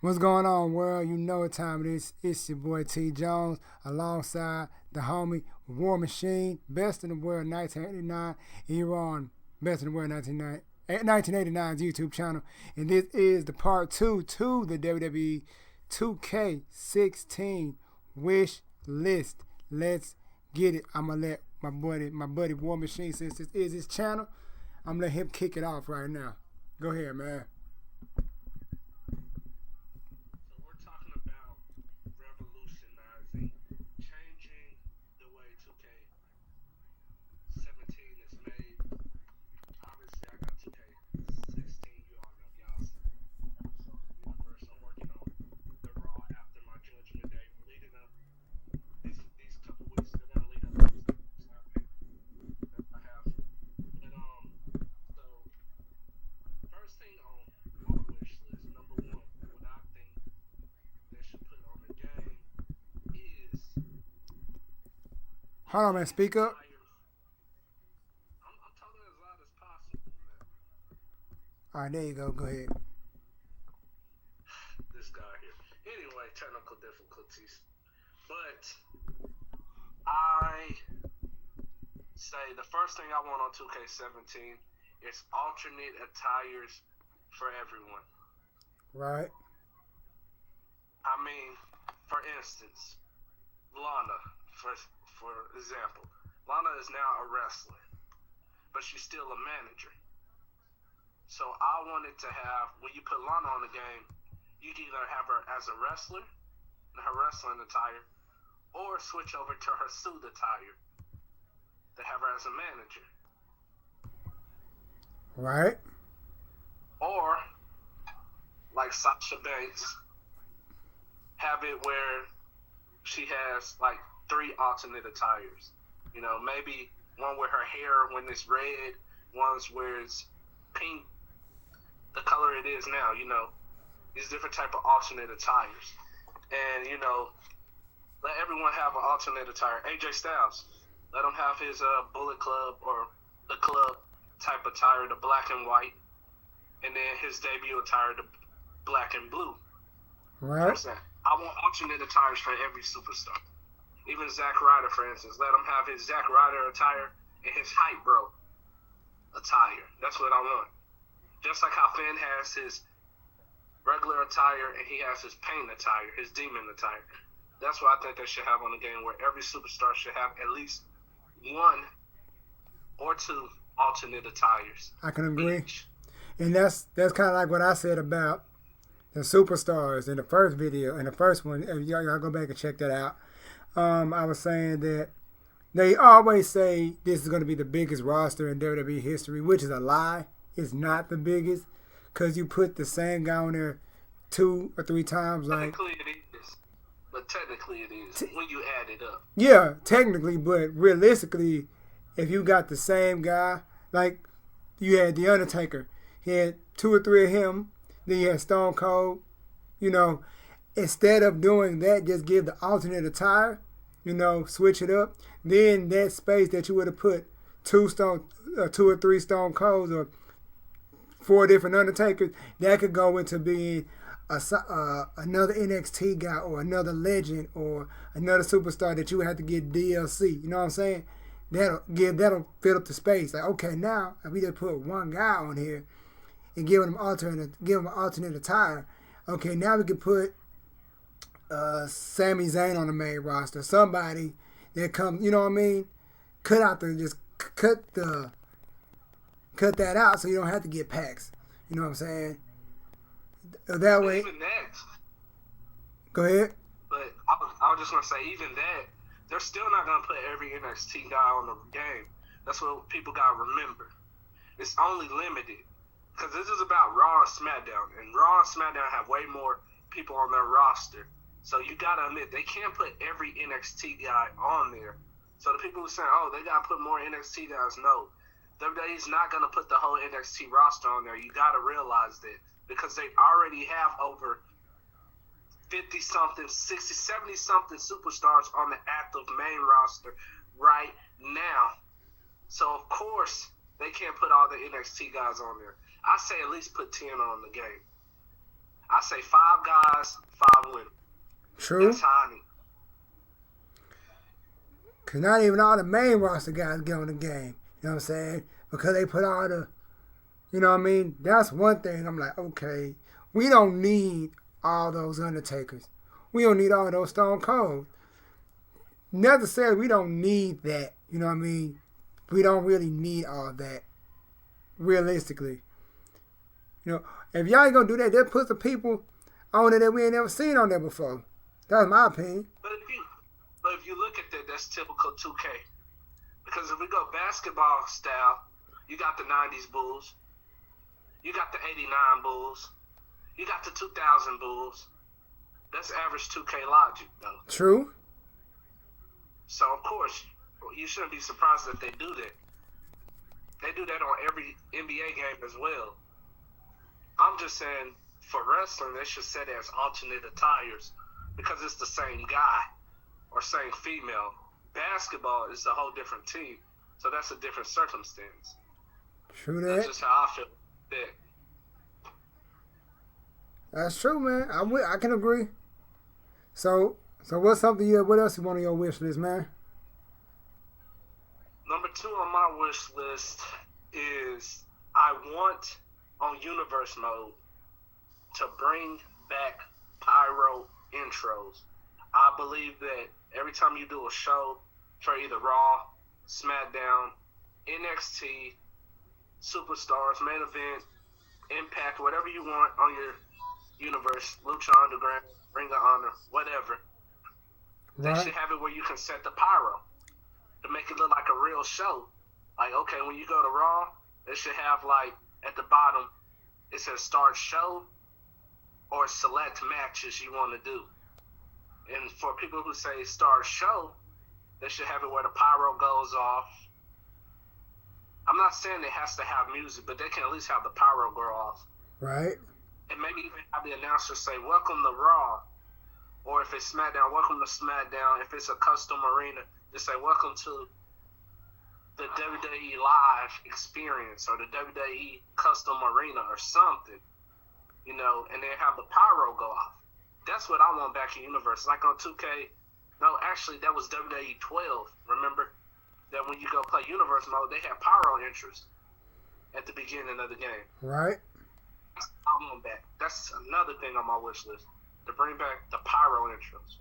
What's going on, world? You know what time it is. It's your boy T.Jones alongside the homie War Machine, Best in the World 1989. And you're on Best in the World 1989's YouTube channel. And this is the part 2 to the WWE 2K16 wish list. Let's get it. I'm going to let my buddy War Machine, since this is his channel, I'm going to let him kick it off right now. Go ahead, man. Hold on, man. Speak up. I'm talking as loud as possible, man. All right, there you go. Go ahead. This guy here. Anyway, technical difficulties. But I say the first thing I want on 2K17 is alternate attires for everyone. Right. I mean, for instance, Lana, for example, Lana is now a wrestler, but she's still a manager. So I wanted to have, when you put Lana on the game, you can either have her as a wrestler in her wrestling attire, or switch over to her suit attire to have her as a manager. Right. Or, like Sasha Banks, have it where she has like 3 alternate attires. You know, maybe one where her hair when it's red, one's where it's pink, the color it is now, you know. These different type of alternate attires. And, you know, let everyone have an alternate attire. AJ Styles, let him have his Bullet Club or the club type attire, the black and white. And then his debut attire, the black and blue. Right. I want alternate attires for every superstar. Even Zack Ryder, for instance, let him have his Zack Ryder attire and his Hype Bro attire. That's what I want. Just like how Finn has his regular attire and he has his Pain attire, his Demon attire. That's what I think they should have on the game, where every superstar should have at least 1 or 2 alternate attires. I can agree. Each. And that's kind of like what I said about the superstars in the first video, in the first one. Y'all go back and check that out. I was saying that they always say this is going to be the biggest roster in WWE history, which is a lie. It's not the biggest, because you put the same guy on there 2 or 3 times. Technically it is. But technically it is when you add it up. Yeah, technically, but realistically, if you got the same guy, like you had The Undertaker, he had 2 or 3 of him, then you had Stone Cold, you know, instead of doing that, just give the alternate attire, you know, switch it up. Then that space that you would have put 2 or 3 Stone Colds or 4 different Undertakers, that could go into being another NXT guy or another legend or another superstar that you would have to get DLC. You know what I'm saying? That'll fill up the space. Like, okay, now if we just put 1 guy on here and give him an alternate attire, okay, now we can put Sami Zayn on the main roster. Somebody that comes, you know what I mean? Cut that out so you don't have to get packs. You know what I'm saying? That way. Even that. Go ahead. But I was just going to say, even that, they're still not going to put every NXT guy on the game. That's what people got to remember. It's only limited. Because this is about Raw and SmackDown. And Raw and SmackDown have way more people on their roster. So you got to admit, they can't put every NXT guy on there. So the people who are saying, oh, they got to put more NXT guys, no. WWE's not going to put the whole NXT roster on there. You got to realize that. Because they already have over 50-something, 60, 70-something superstars on the active main roster right now. So, of course, they can't put all the NXT guys on there. I say at least put 10 on the game. I I say 5 guys, 5 women. True. That's how I need. Because not even all the main roster guys get on the game. You know what I'm saying? Because they put all the, you know what I mean? That's one thing. I'm like, okay, we don't need all those Undertakers. We don't need all those Stone Cold. Necessarily, we don't need that. You know what I mean? We don't really need all that. Realistically. You know, if y'all ain't gonna do that, that puts the people on it that we ain't never seen on there before. That's my opinion. But if you look at that, that's typical 2K. Because if we go basketball style, you got the 90s Bulls. You got the 89 Bulls. You got the 2000 Bulls. That's average 2K logic, though. True. So, of course, you shouldn't be surprised that they do that. They do that on every NBA game as well. I'm just saying, for wrestling, they should set it as alternate attires because it's the same guy or same female. Basketball is a whole different team, so that's a different circumstance. True that. That's just how I feel. Yeah. That's true, man. I can agree. So what's something what else you want on your wish list, man? Number 2 on my wish list is I want on Universe mode to bring back pyro intros. I believe that every time you do a show for either Raw, SmackDown, NXT, Superstars, Main Event, Impact, whatever you want on your Universe, Lucha Underground, Ring of Honor, whatever, they should have it where you can set the pyro to make it look like a real show. Like, okay, when you go to Raw, they should have, like, at the bottom, it says start show or select matches you want to do. And for people who say start show, they should have it where the pyro goes off. I'm not saying it has to have music, but they can at least have the pyro go off. Right. And maybe even have the announcer say, welcome to Raw. Or if it's SmackDown, welcome to SmackDown. If it's a custom arena, just say, welcome to the WWE Live experience or the WWE Custom Arena or something. You know, and then have the pyro go off. That's what I want back in Universe. Like on 2K, no, actually, that was WWE 12. Remember? That when you go play Universe mode, they have pyro intros at the beginning of the game. Right. I want back. That's another thing on my wish list. To bring back the pyro intros.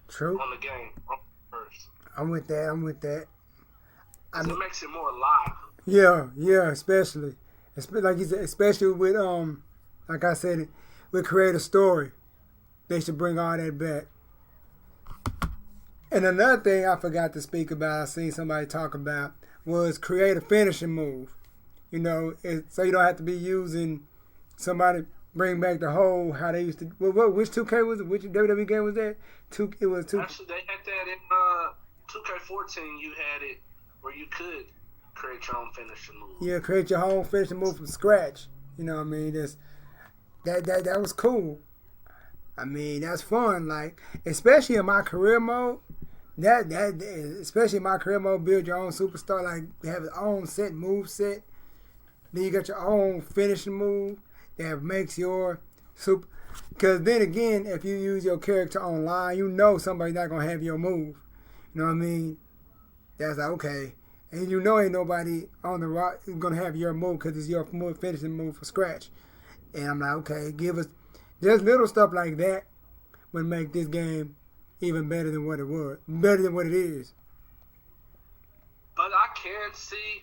True. On the game. First. I'm with that. It makes it more live. Yeah, especially like you said, especially with like I said, with Create a Story. They should bring all that back. And another thing I forgot to speak about, I seen somebody talk about, was create a finishing move. You know, so you don't have to be using somebody bring back the whole how they used to. Which 2K was it? Which WWE game was that? It was 2. Actually, they had that in 2K14. You had it where you could create your own finishing move. Yeah, create your own finishing move from scratch. You know what I mean? That was cool. I mean, that's fun. Like, especially in my career mode. Especially in my career mode, build your own superstar. Like, have your own set move set. Then you got your own finishing move that makes your super. Because then again, if you use your character online, you know somebody's not gonna have your move. You know what I mean? That's like, okay, and you know ain't nobody on the rock gonna have your move because it's your finishing move from scratch. And I'm like, okay, give us just little stuff like that would make this game even better than what it is. But I can see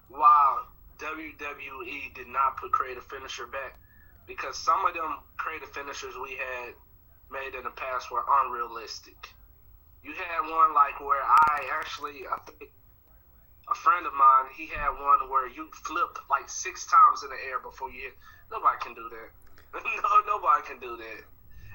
why WWE did not put creative finisher back, because some of them creative finishers we had made in the past were unrealistic. You had one like where I think a friend of mine, he had one where you flipped like 6 times in the air before you hit. Nobody can do that. No, nobody can do that.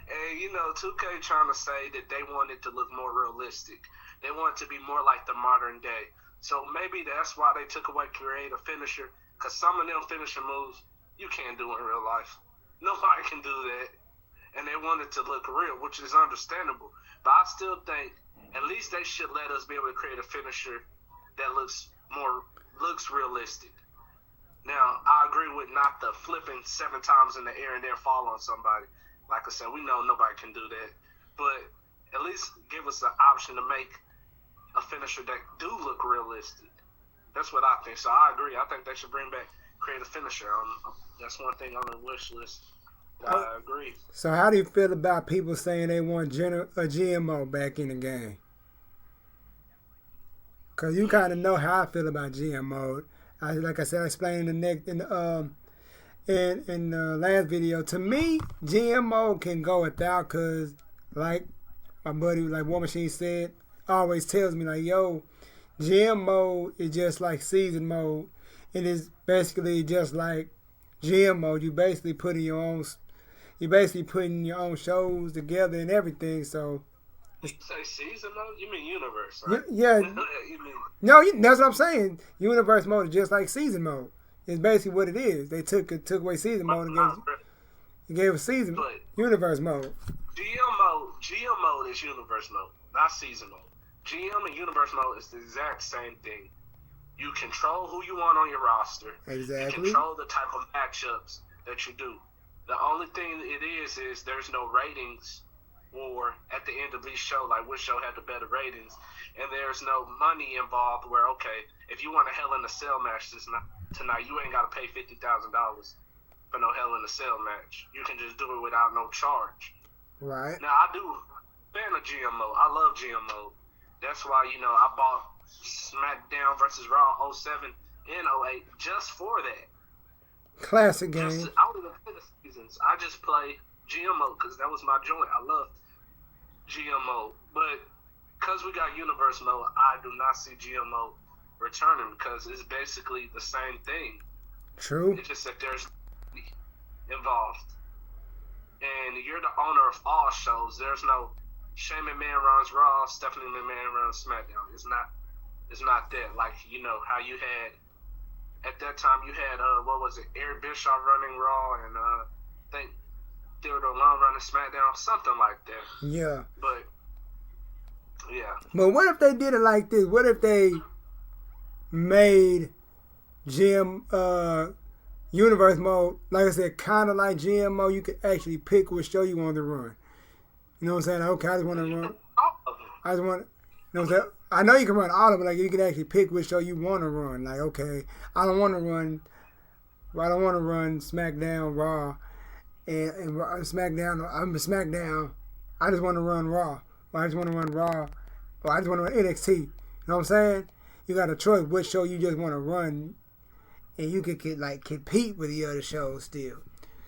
And, you know, 2K trying to say that they want it to look more realistic. They want it to be more like the modern day. So maybe that's why they took away creative finisher, because some of them finisher moves you can't do in real life. Nobody can do that. And they want it to look real, which is understandable. But I still think at least they should let us be able to create a finisher that looks realistic. Now, I agree with not the flipping 7 times in the air and then fall on somebody. Like I said, we know nobody can do that. But at least give us the option to make a finisher that do look realistic. That's what I think. So I agree. I think they should bring back create a finisher. That's one thing on the wish list. I agree. So how do you feel about people saying they want a GMO back in the game? Because you kind of know how I feel about GMO. Like I said, I explained in the last video. To me, GMO can go without, because like my buddy, like War Machine said, always tells me, like, yo, GMO is just like season mode. It is basically just like GM mode. You basically putting your own shows together and everything. So you say season mode? You mean universe, right? Yeah. No, that's what I'm saying. Universe mode is just like season mode. It's basically what it is. They took away season mode and gave a season universe mode. GM mode is universe mode, not season mode. GM and universe mode is the exact same thing. You control who you want on your roster. Exactly. You control the type of matchups that you do. The only thing it is there's no ratings war at the end of each show, like which show had the better ratings, and there's no money involved where, okay, if you want a Hell in a Cell match tonight, you ain't got to pay $50,000 for no Hell in a Cell match. You can just do it without no charge. Right. Now, I do fan of GMO. I love GMO. That's why, I bought SmackDown versus Raw 07 and 08 just for that. Classic game. I don't even play the seasons. I just play GMO because that was my joint. I love GMO. But because we got Universe Mode, I do not see GMO returning because it's basically the same thing. True. It's just that there's involved. And you're the owner of all shows. There's no Shane McMahon runs Raw, Stephanie McMahon runs SmackDown. It's not that. Like, how you had, at that time, you had, Eric Bischoff running Raw, and I think Theodore Long running SmackDown, something like that. Yeah. But, yeah. But what if they did it like this? What if they made Universe Mode, like I said, kind of like GMO, you could actually pick what show you want to run. You know what I'm saying? Okay, I just want to run. I just want, you know what I'm saying? I know you can run all of it. Like, you can actually pick which show you want to run. Like, okay, I don't want to run SmackDown, Raw, and SmackDown. I'm SmackDown. I just want to run Raw. Or I just want to run Raw. Or I just want to run NXT. You know what I'm saying? You got a choice which show you just want to run, and you could compete with the other shows still.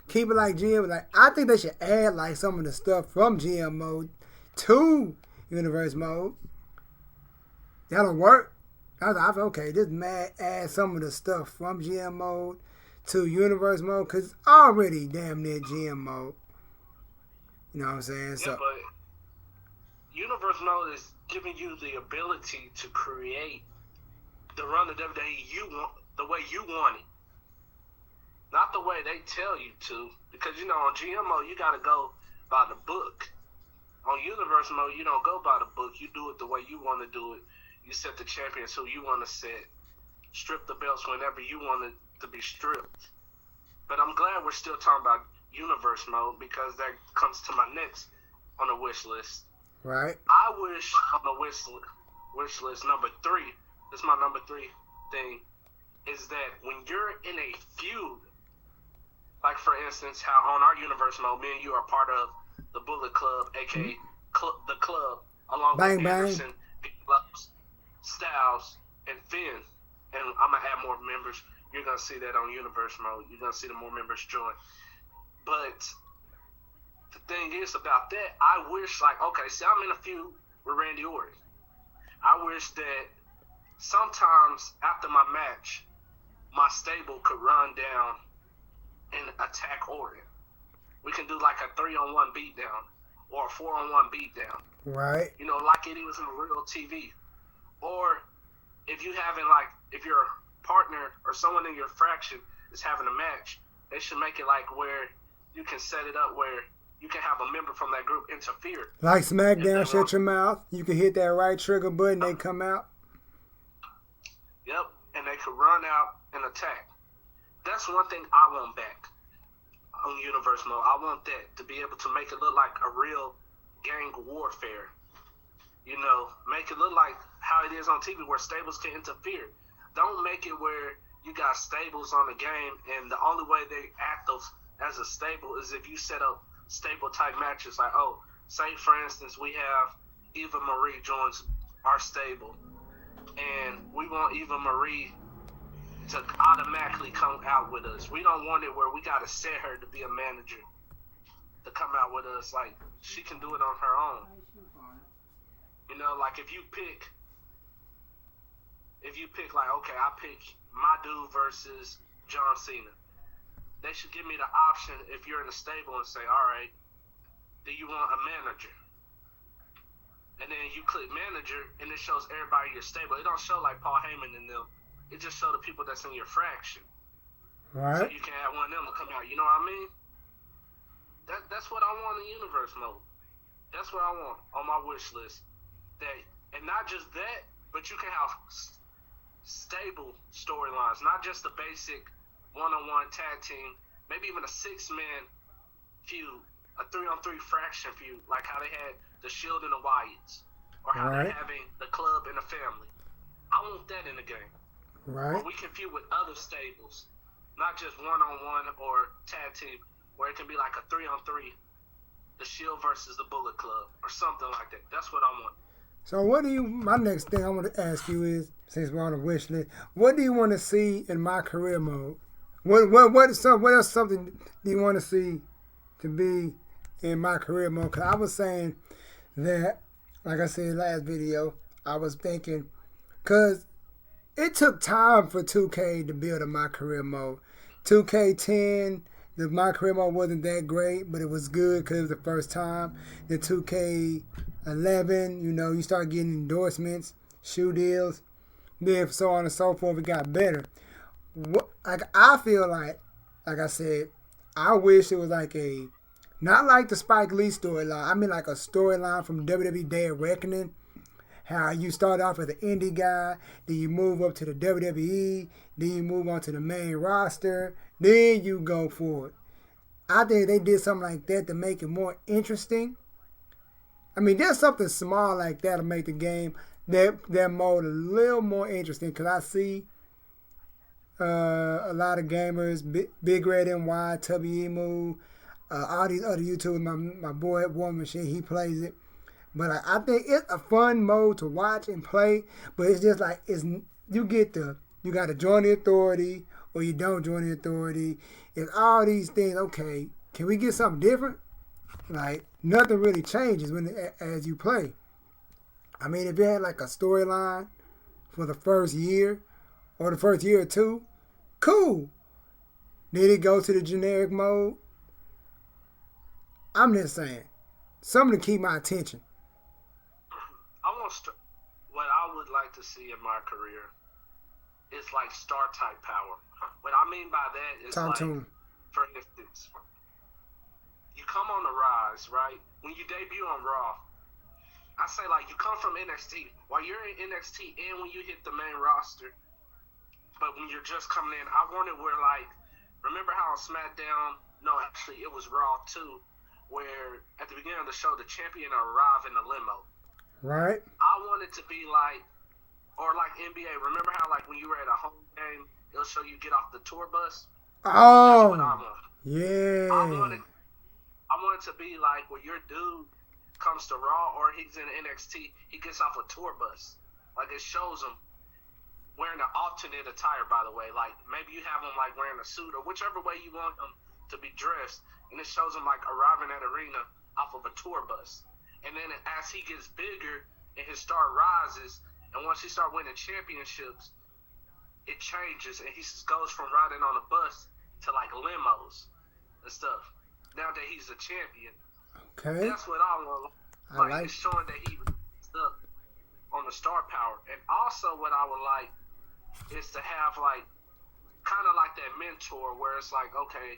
Keep it like GM. Like, I think they should add like some of the stuff from GM mode to Universe mode. That'll work. I thought, okay, just add some of the stuff from GM mode to Universe mode, because it's already damn near GM mode. You know what I'm saying? Yeah, but Universe mode is giving you the ability to create the run of WWE you want, the way you want it. Not the way they tell you to, because on GM mode you gotta go by the book. On Universe mode you don't go by the book. You do it the way you want to do it. You set the champions who you want to set. Strip the belts whenever you want it to be stripped. But I'm glad we're still talking about Universe mode, because that comes to my next on the wish list. Right. I wish on the wish list number 3. This is my number 3 thing. Is that when you're in a feud, like for instance, how on our Universe mode, me and you are part of the Bullet Club, aka the Club, along with Anderson, Styles, and Finn. And I'm gonna add more members. You're gonna see that on Universe mode. You're gonna see the more members join. But the thing is about that, I wish, see, I'm in a feud with Randy Orton. I wish that sometimes after my match, my stable could run down and attack Orton. We can do like a 3-on-1 beatdown or a 4-on-1 beatdown. Right. Like it is in real TV. Or if you if your partner or someone in your fraction is having a match, they should make it like where you can set it up where you can have a member from that group interfere. Like SmackDown, shut your mouth. You can hit that right trigger button, they come out. Yep, and they could run out and attack. That's one thing I want back on Universe Mode. I want that to be able to make it look like a real gang warfare. You know, make it look like how it is on TV where stables can interfere. Don't make it where you got stables on the game and the only way they act as a stable is if you set up stable type matches. Like, oh, say for instance we have Eva Marie joins our stable and we want Eva Marie to automatically come out with us. We don't want it where we got to set her to be a manager to come out with us. Like, she can do it on her own. You know, like if you pick like, okay, I pick my dude versus John Cena. They should give me the option if you're in a stable and say, all right, do you want a manager? And then you click manager and it shows everybody in your stable. It don't show like Paul Heyman and them. It just show the people that's in your fraction. Right. So you can have one of them to come out. You know what I mean? That's what I want in Universe Mode. That's what I want on my wish list. And not just that, but you can have stable storylines, not just the basic one-on-one tag team, maybe even a 6-man feud, a 3-on-3 fraction feud, like how they had the Shield and the Wyatts, or how they're having the Club and the Family. I want that in the game. Right. Where we can feud with other stables, not just one-on-one or tag team, where it can be like a 3-on-3, the Shield versus the Bullet Club, or something like that. That's what I want. So my next thing I want to ask you is, since we're on the wish list, what do you want to see in my career mode? What else something do you want to see to be in my career mode? Because I was saying that, like I said in the last video, I was thinking, because it took time for 2K to build a my career mode. 2K10, the my career mode wasn't that great, but it was good because it was the first time. The 2K11, you know, you start getting endorsements, shoe deals, then so on and so forth. It got better. I feel like I said, I wish it was like not like the Spike Lee storyline. I mean like a storyline from WWE Day of Reckoning. How you start off as an indie guy, then you move up to the WWE, then you move on to the main roster, then you go for it. I think they did something like that to make it more interesting. I mean, there's something small like that to make the game, that mode a little more interesting, because I see a lot of gamers, Big Red NY, Tubby Emu, all these other YouTubers, my boy War Machine, he plays it. But I think it's a fun mode to watch and play. But it's just like you got to join the authority or you don't join the authority. It's all these things. Okay, can we get something different? Like nothing really changes as you play. I mean, if you had like a storyline for the first year or the first year or two, cool. Then it goes to the generic mode. I'm just saying, something to keep my attention. What I would like to see in my career is like star type power. What I mean by that is for instance, you come on the rise, right? When you debut on Raw, I say like you come from NXT. While you're in NXT and when you hit the main roster, but when you're just coming in, I want it where like, remember how on SmackDown, no, actually it was Raw too, where at the beginning of the show, the champion arrived in a limo. Right. I want it to be like, or like NBA. Remember how like when you were at a home game, it'll show you get off the tour bus? Oh, that's what I want. Yeah. I want it to be like where your dude comes to Raw or he's in NXT, he gets off a tour bus. Like it shows him wearing an alternate attire, by the way. Like maybe you have him like wearing a suit or whichever way you want him to be dressed, and it shows him like arriving at arena off of a tour bus. And then as he gets bigger and his star rises, and once he starts winning championships, it changes, and he goes from riding on a bus to like limos and stuff. Now that he's a champion, okay, that's what I want. Like it's showing that he was up on the star power, and also what I would like is to have like kind of like that mentor where it's like, okay,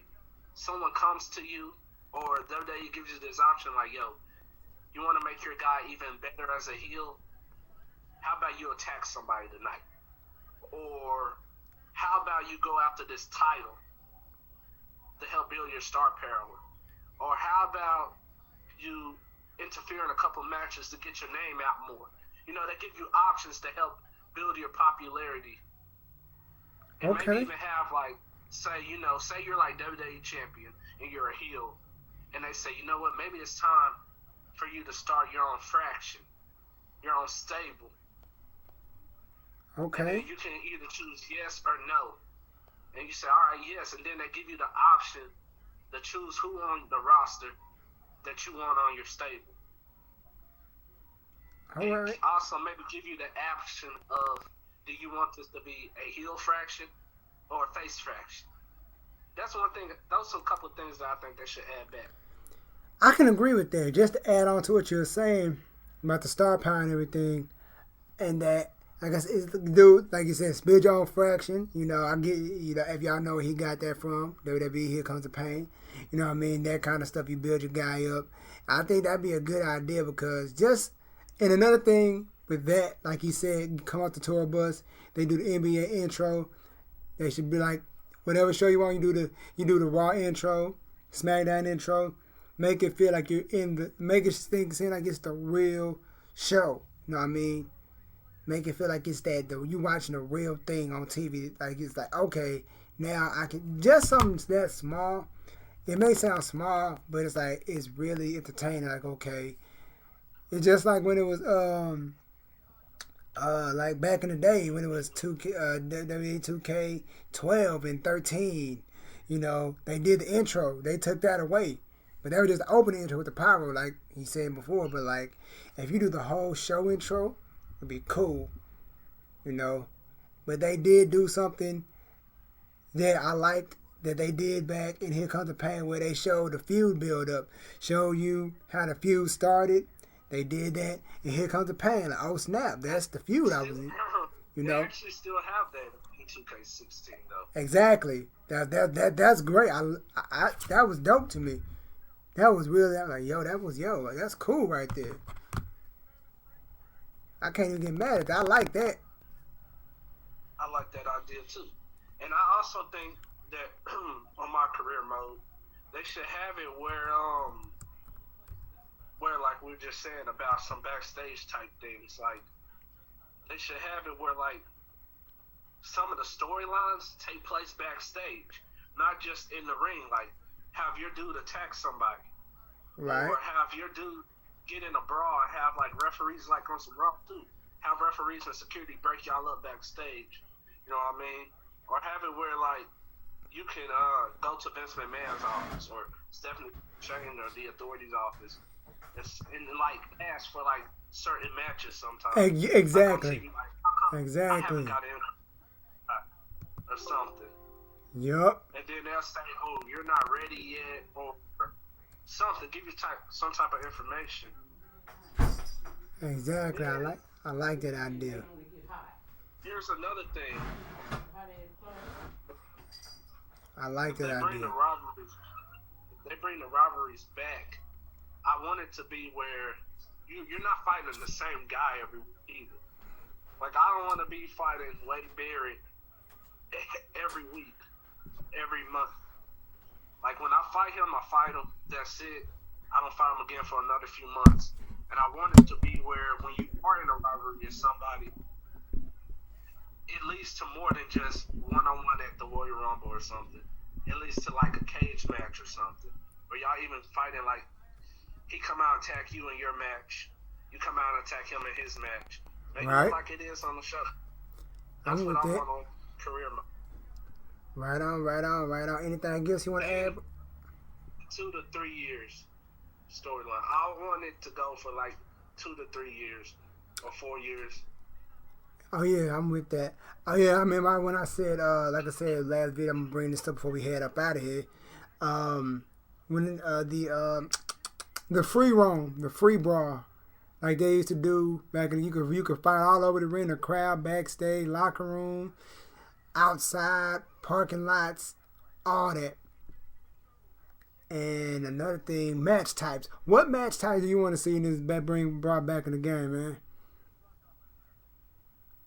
someone comes to you, or WWE gives you this option like, yo, you want to make your guy even better as a heel? How about you attack somebody tonight? Or how about you go after this title to help build your star power? Or how about you interfere in a couple matches to get your name out more? You know, they give you options to help build your popularity. And maybe even have, like, say you're like WWE champion and you're a heel, and they say, you know what, maybe it's time for you to start your own faction, your own stable. Okay. And then you can either choose yes or no. And you say, all right, yes, and then they give you the option to choose who on the roster that you want on your stable. All and right. Also maybe give you the option of, do you want this to be a heel fraction or a face fraction? That's one thing. Those are a couple of things that I think they should add back. I can agree with that. Just to add on to what you were saying about the star power and everything, and that, I guess, it's the dude, like you said, build your own fraction. You know, I get, you know, if y'all know where he got that from, WWE, Here Comes the Pain. You know what I mean? That kind of stuff, you build your guy up. I think that'd be a good idea because just, and another thing with that, like he said, you come off the tour bus, they do the NBA intro. They should be like, whatever show you want, you do the Raw intro, SmackDown intro. Make it feel like you're make it seem like it's the real show. You know what I mean? Make it feel like it's you watching a real thing on TV. Like, it's like, okay, now I can, just something that small. It may sound small, but it's like, it's really entertaining. Like, okay. It's just like when it was, like back in the day when it was WWE 2K12 and 13, you know, they did the intro. They took that away. But they were just the opening intro with the power, like he said before. But, like, if you do the whole show intro, it'd be cool, you know. But they did do something that I liked that they did back in Here Comes the Pain, where they showed the feud build up, show you how the feud started. They did that, and Here Comes the Pain. Like, oh snap, that's the feud I was in. You know, they actually still have that in 2K16 though. Exactly. That's great. I that was dope to me. That was really, I'm like, like, that's cool right there. I can't even get mad at that. I like that. I like that idea too. And I also think that on my career mode, they should have it where like we were just saying about some backstage type things, like they should have it where, like, some of the storylines take place backstage, not just in the ring. Like, have your dude attack somebody. Right. Or have your dude get in a brawl and have, like, referees, like on some Raw too. Have referees and security break y'all up backstage. You know what I mean? Or have it where, like, you can go to Vince McMahon's office or Stephanie Shane or the Authority's office and like, ask for, like, certain matches sometimes. Exactly. Like, how come Exactly. I haven't got in or something. Yup. And then they'll say, oh, you're not ready yet, or something. Give you some type of information. Exactly. Yeah. I like that idea. Here's another thing. I like that idea. They bring the rivalries back. I want it to be where you're not fighting the same guy every week either. Like, I don't want to be fighting Wade Barrett every week, every month. Like, when I fight him, that's it. I don't fight him again for another few months. And I want it to be where when you are in a rivalry with somebody, it leads to more than just one-on-one at the Royal Rumble or something. It leads to, like, a cage match or something. Or y'all even fighting, like, he come out and attack you in your match. You come out and attack him in his match. Make it look like it is on the show. That's what I want on career mode. Right on. Anything else you want to add? 2 to 3 years storyline. I want it to go for like 2 to 3 years or 4 years. Oh yeah, I'm with that. Oh yeah, I remember when I said, like I said last video, I'm gonna bring this up before we head up out of here. When the free roam, the free brawl, like they used to do back in, you could find all over the ring, the crowd, backstage, locker room, outside, parking lots, all that. And another thing, match types. What match types do you want to see in this brought back in the game, man?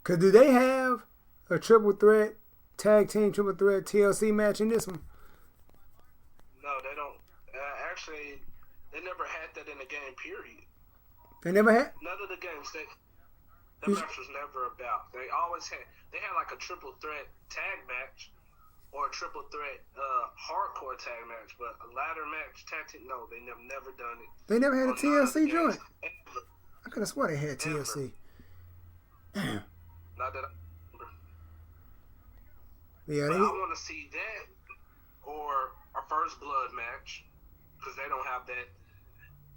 Cause do they have a triple threat, tag team triple threat TLC match in this one? actually, they never had that in the game, period. They never had? None of the games, the match was never about. They had like a triple threat tag match or a triple threat hardcore tag match, but a ladder match, tag team, no, they never done it. They never had a TLC joint? Ever. I could have sworn they had TLC. Damn. Not that I remember. Yeah, but I want to see that or a First Blood match because they don't have that.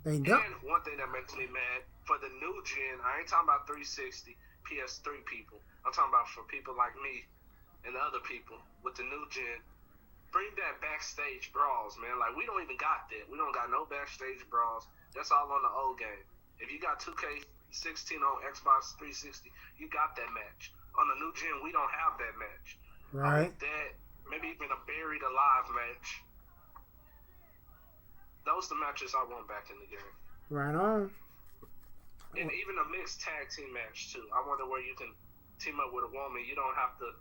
They don't. And one thing that makes me mad, for the new gen, I ain't talking about 360, PS3 people. I'm talking about for people like me and the other people with the new gen. Bring that backstage brawls, man. Like, we don't even got that. We don't got no backstage brawls. That's all on the old game. If you got 2K16 on Xbox 360, you got that match. On the new gen, we don't have that match. Right. That, maybe even a buried alive match. Those are the matches I want back in the game. Right on. And even a mixed tag team match, too. I wonder where you can team up with a woman. You don't have to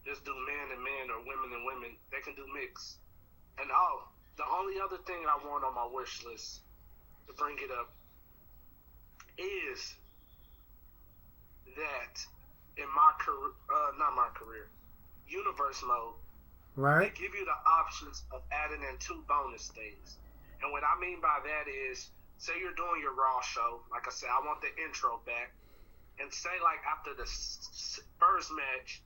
just do men and men or women and women. They can do mix. And the only other thing I want on my wish list to bring it up is that in my career, not my career, universe mode, right, they give you the options of adding in 2 bonus days. And what I mean by that is, say you're doing your Raw show, like I said, I want the intro back, and say like after the first match,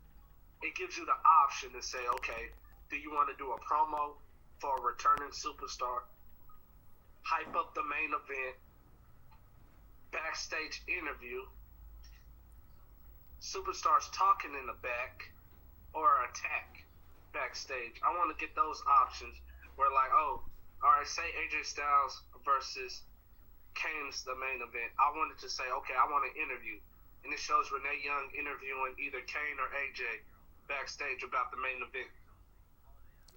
it gives you the option to say, okay, do you want to do a promo for a returning superstar, hype up the main event, backstage interview, superstars talking in the back, or attack backstage. I want to get those options where like, oh, all right, say AJ Styles versus Kane's the main event. I wanted to say, okay, I want an interview. And it shows Renee Young interviewing either Kane or AJ backstage about the main event.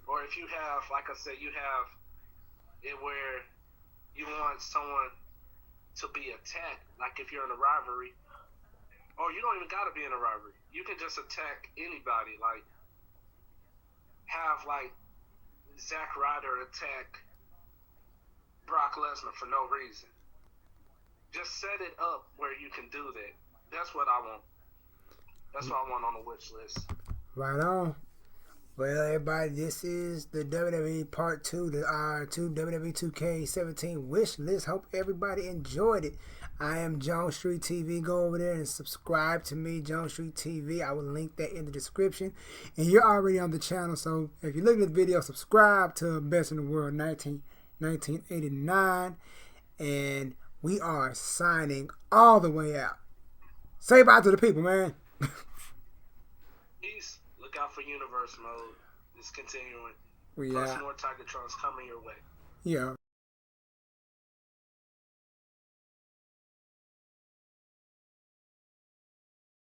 Or if you have, like I said, you have it where you want someone to be attacked, like if you're in a rivalry, or you don't even got to be in a rivalry. You can just attack anybody, like have like Zack Ryder attack Brock Lesnar for no reason. Just set it up where you can do that. That's what I want. That's what I want on the wish list. Right on. Well, everybody, this is the WWE Part 2, the R2 WWE 2K17 wish list. Hope everybody enjoyed it. I am Jones Street TV. Go over there and subscribe to me, Jones Street TV. I will link that in the description. And you're already on the channel, so if you look at the video, subscribe to Best in the World 1989. And we are signing all the way out. Say bye to the people, man. Peace. Look out for universe mode. It's continuing. We Plus more Tigertrons coming your way. Yeah.